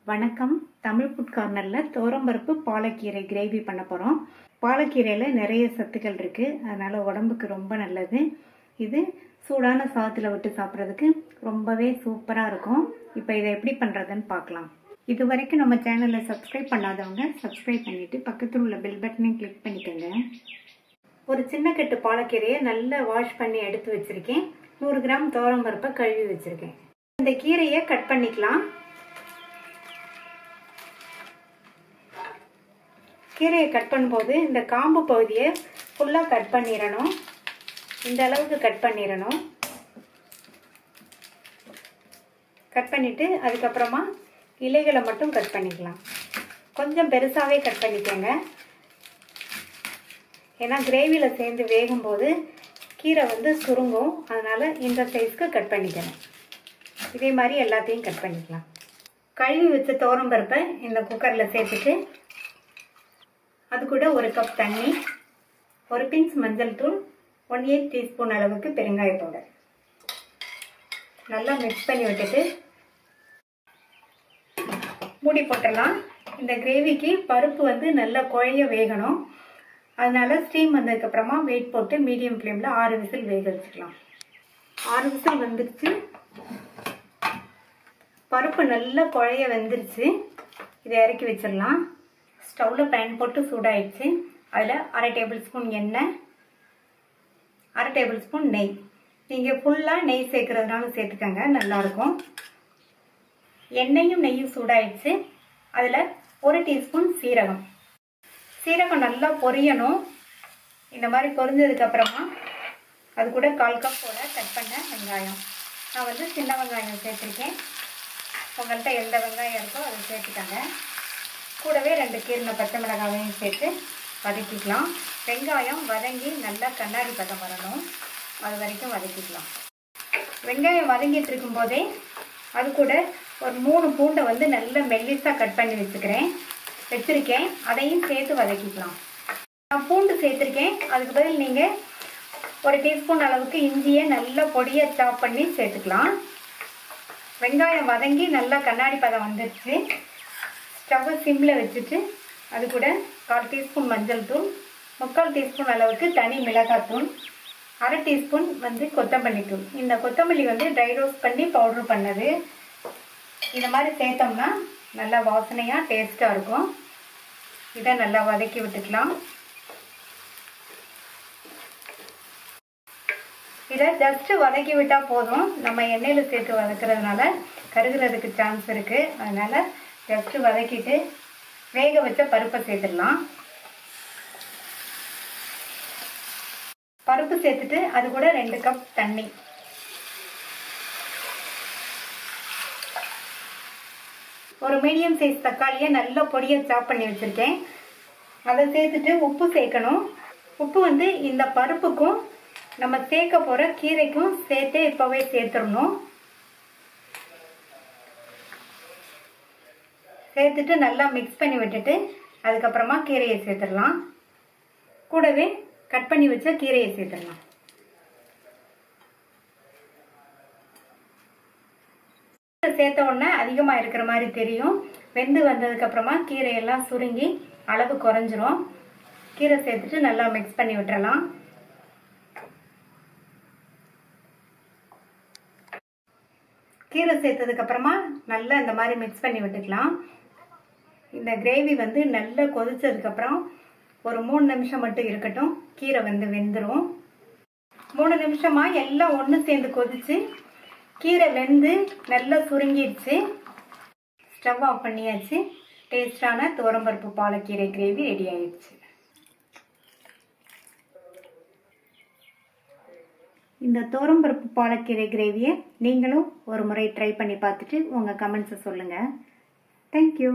வணக்கம். தமிழ் ஃபுட் கார்னரில் துவரம்பருப்பு பாலக்கீரை கிரேவி பண்ண போகிறோம். பாலக்கீரையில் நிறைய சத்துக்கள் இருக்குது, அதனால் உடம்புக்கு ரொம்ப நல்லது. இது சூடான சாதத்தில் விட்டு சாப்பிட்றதுக்கு ரொம்பவே சூப்பராக இருக்கும். இப்போ இதை எப்படி பண்ணுறதுன்னு பார்க்கலாம். இது வரைக்கும் நம்ம சேனலை சப்ஸ்கிரைப் பண்ணாதவங்க சப்ஸ்கிரைப் பண்ணிவிட்டு பக்கத்தில் உள்ள பெல் பட்டனையும் கிளிக் பண்ணிக்கோங்க. ஒரு சின்ன கட்டு பாலக்கீரையை நல்லா வாஷ் பண்ணி எடுத்து வச்சுருக்கேன். 100 கிராம் துவரம்பருப்பை கழுவி வச்சுருக்கேன். இந்த கீரையை கட் பண்ணிக்கலாம். கீரையை கட் பண்ணும்போது இந்த காம்பு பகுதியை ஃபுல்லாக கட் பண்ணிடணும். இந்த அளவுக்கு கட் பண்ணிடணும். கட் பண்ணிவிட்டு அதுக்கப்புறமா இலைகளை மட்டும் கட் பண்ணிக்கலாம். கொஞ்சம் பெருசாகவே கட் பண்ணிக்கோங்க, ஏன்னா கிரேவியில் சேர்ந்து வேகும்போது கீரை சுருங்கும். அதனால் இந்த சைஸ்க்கு கட் பண்ணிக்கணும். இதே மாதிரி எல்லாத்தையும் கட் பண்ணிக்கலாம். கழுவி வச்ச துவரம்பருப்பை இந்த குக்கரில் சேர்த்துட்டு அது கூட 1 கப் தண்ணி, 1 பிஞ்ச் மஞ்சள் தூள், 1/8 டீஸ்பூன் அளவுக்கு பெருங்காய பவுடர் நல்லா மிக்ஸ் பண்ணி விட்டுட்டு மூடி போட்டுடலாம். இந்த கிரேவிக்கு பருப்பு நல்லா குழைய வேகணும். அதனால ஸ்டீம் வந்ததுக்கப்புறமா வெயிட் போட்டு மீடியம் ஃப்ளேமில் 6 விசில் வேக வச்சுக்கலாம். 6 விசில் வந்துருச்சு. பருப்பு நல்லா குழைய வெந்துருச்சு. இதை இறக்கி வச்சிடலாம். ஸ்டவ்வில் பேன் போட்டு சூடாயிடுச்சு. அதில் 1/2 டேபிள் ஸ்பூன் எண்ணெய், 1/2 டேபிள் ஸ்பூன் நெய். நீங்கள் ஃபுல்லாக நெய் சேர்க்கறதுனாலும் சேர்த்துக்கங்க, நல்லாயிருக்கும். எண்ணெயும் நெய்யும் சூடாயிடுச்சு. அதில் 1 டீஸ்பூன் சீரகம். சீரகம் நல்லா பொரியணும். இந்த மாதிரி பொரிஞ்சதுக்கப்புறமா அது கூட 1/4 கப் போல கட் பண்ண வெங்காயம். நான் சின்ன வெங்காயம் சேர்த்துருக்கேன். உங்கள்கிட்ட எந்த வெங்காயம் இருக்கோ அதை சேர்த்துக்கங்க. கூடவே 2 கீரின பச்சை மிளகாயையும் சேர்த்து வதக்கிக்கலாம். வெங்காயம் வதங்கி நல்லா கண்ணாடி பதம் வரணும், அது வரைக்கும் வதக்கிக்கலாம். வெங்காயம் வதங்கிட்டு இருக்கும்போதே அது கூட ஒரு 3 பூண்டை நல்லா மெல்லிஸாக கட் பண்ணி வச்சுருக்கேன். அதையும் சேர்த்து வதக்கிக்கலாம். நான் பூண்டு சேர்த்துருக்கேன். அதுக்கு பதில் நீங்கள் 1 டீஸ்பூன் அளவுக்கு இஞ்சியை நல்லா பொடியாக சாப் பண்ணி சேர்த்துக்கலாம். வெங்காயம் வதங்கி நல்லா கண்ணாடி பதம் வந்துடுச்சு. ஸ்டவ்வை சிம்மில் வச்சுட்டு அது கூட 1/4 டீஸ்பூன் மஞ்சள் தூள், 3/4 டீஸ்பூன் அளவுக்கு தனி மிளகாத்தூள், 1/2 டீஸ்பூன் கொத்தமல்லி தூள். இந்த கொத்தமல்லி ட்ரை ரோஸ்ட் பண்ணி பவுட்ரு பண்ணது. இந்த மாதிரி சேர்த்தோம்னா நல்லா வாசனையாக டேஸ்ட்டாக இருக்கும். இதை நல்லா வதக்கி விட்டுக்கலாம். இதை ஜஸ்ட்டு வதக்கி விட்டால் போதும். நம்ம எண்ணெயில் சேர்த்து வதக்கிறதுனால கருகிறதுக்கு சான்ஸ் இருக்குது. அதனால் ஜஸ்ட்டு வதக்கிட்டு வேக வச்ச பருப்பை சேர்த்துடலாம். பருப்பு சேர்த்துட்டு அது கூட 2 கப் தண்ணி, ஒரு மீடியம் சைஸ் தக்காளியை நல்லா பொடியாக சாப் பண்ணி வச்சுருக்கேன். அதை சேர்த்துட்டு உப்பு சேர்க்கணும். உப்பு இந்த பருப்புக்கும் நம்ம சேர்க்க போகிற கீரைக்கும் சேர்த்து இப்போவே சேர்த்துடணும். சேர்த்துட்டு நல்லா மிக்ஸ் பண்ணி விட்டுட்டு அதுக்கப்புறமா கீரையை சேர்த்துடலாம். கூடவே கட் பண்ணி வச்ச கீரையை சேர்த்துடலாம். சேர்த்த உடனே அதிகமாக இருக்கிற மாதிரி தெரியும். வெந்து வந்ததுக்கப்புறமா கீரையெல்லாம் சுருங்கி அளவு குறைஞ்சிரும். கீரை சேர்த்துட்டு நல்லா மிக்ஸ் பண்ணி விட்டுறலாம். கீரை சேர்த்ததுக்கப்புறமா நல்லா இந்த மாதிரி மிக்ஸ் பண்ணி விட்டுக்கலாம். இந்த கிரேவி நல்லா கொதிச்சதுக்கப்புறம் ஒரு 3 நிமிஷம் மட்டும் இருக்கட்டும். கீரை வெந்துடும். 3 நிமிஷமா எல்லாம் ஒன்று சேர்ந்து கொதிச்சு கீரை வெந்து நல்லா சுருங்கிடுச்சு. ஸ்டவ் ஆஃப் பண்ணியாச்சு. டேஸ்டான துவரம்பருப்பு பாலக்கீரை கிரேவி ரெடி ஆயிடுச்சு. இந்த துவரம்பருப்பு பாலக்கீரை கிரேவியை நீங்களும் ஒரு முறை ட்ரை பண்ணி பார்த்துட்டு உங்கள் கமெண்ட்ஸை சொல்லுங்கள். தேங்க்யூ.